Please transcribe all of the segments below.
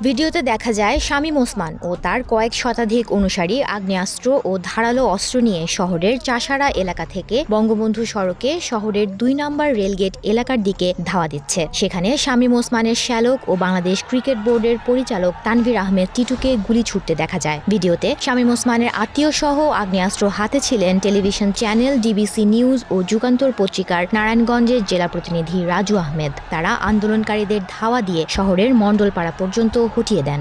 ভিডিওতে দেখা যায় শামীম ওসমান ও তার কয়েক শতাধিক অনুসারী আগ্নেয়াস্ত্র ও ধারালো অস্ত্র নিয়ে শহরের চাষারা এলাকা থেকে বঙ্গবন্ধু সড়কে শহরের ২ নম্বর রেলগেট এলাকার দিকে ধাওয়া দিচ্ছে। সেখানে শামীম ওসমানের শ্যালক ও বাংলাদেশ ক্রিকেট বোর্ডের পরিচালক তানভীর আহমেদ টিটুকে গুলি ছুটতে দেখা যায়। ভিডিওতে শামীম ওসমানের আত্মীয় সহ আগ্নেয়াস্ত্র হাতে ছিলেন টেলিভিশন চ্যানেল ডিবিসি নিউজ ও যুগান্তর পত্রিকার নারায়ণগঞ্জের জেলা প্রতিনিধি রাজু আহমেদ। তারা আন্দোলনকারীদের ধাওয়া দিয়ে শহরের মণ্ডলপাড়া পর্যন্ত হটিয়ে দেন।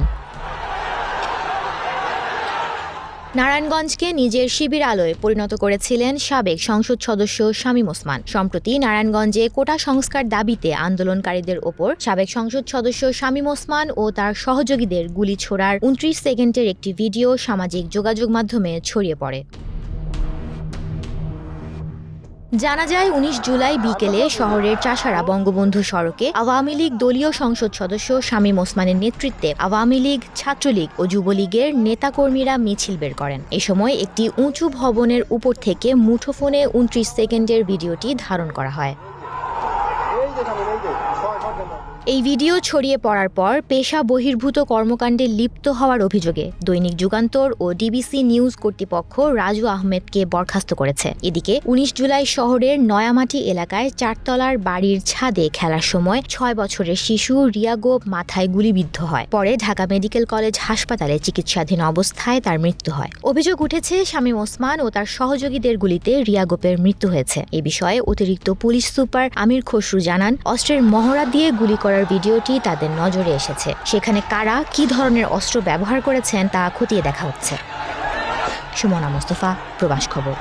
নারায়ণগঞ্জকে নিজের শিবির আলোয় পরিণত করেছিলেন সাবেক সংসদ সদস্য শামীম ওসমান। সম্প্রতি নারায়ণগঞ্জে কোটা সংস্কার দাবিতে আন্দোলনকারীদের ওপর সাবেক সংসদ সদস্য শামীম ওসমান ও তার সহযোগীদের গুলি ছোড়ার ২৯ সেকেন্ডের একটি ভিডিও সামাজিক যোগাযোগ মাধ্যমে ছড়িয়ে পড়ে। জানা যায় ১৯ জুলাই বিকেলে শহরের চাষারা বঙ্গবন্ধু সড়কে আওয়ামী লীগ দলীয় সংসদ সদস্য শামীম ওসমানের নেতৃত্বে আওয়ামী লীগ, ছাত্রলীগ ও যুবলীগের নেতাকর্মীরা মিছিল বের করেন। এ সময় একটি উঁচু ভবনের উপর থেকে মুঠোফোনে ২৯ সেকেন্ডের ভিডিওটি ধারণ করা হয়। এই ভিডিও ছড়িয়ে পড়ার পর পেশা বহির্ভূত কর্মকাণ্ডে লিপ্ত হওয়ার অভিযোগে দৈনিক যুগান্তর ও ডিবিসি নিউজ কর্তৃপক্ষ রাজু আহমেদকে বরখাস্ত করেছে। এদিকে ১৯ জুলাই শহরের নয়ামাটি এলাকায় ৪ তলার বাড়ির ছাদে খেলার সময় ৬ বছরের শিশু রিয়াগোপ মাথায় গুলিবিদ্ধ হয়। পরে ঢাকা মেডিকেল কলেজ হাসপাতালে চিকিৎসাধীন অবস্থায় তার মৃত্যু হয়। অভিযোগ উঠেছে শামীম ওসমান ও তার সহযোগীদের গুলিতে রিয়াগোপের মৃত্যু হয়েছে। এ বিষয়ে অতিরিক্ত পুলিশ সুপার আমির খসরু জানান, অস্ত্রের মহড়া দিয়ে গুলি করার ভিডিওটি তাদের নজরে এসেছে। সেখানে কারা কী ধরনের অস্ত্র ব্যবহার করেছেন তা খতিয়ে দেখা হচ্ছে। সুমনা মোস্তফা, প্রবাস খবর।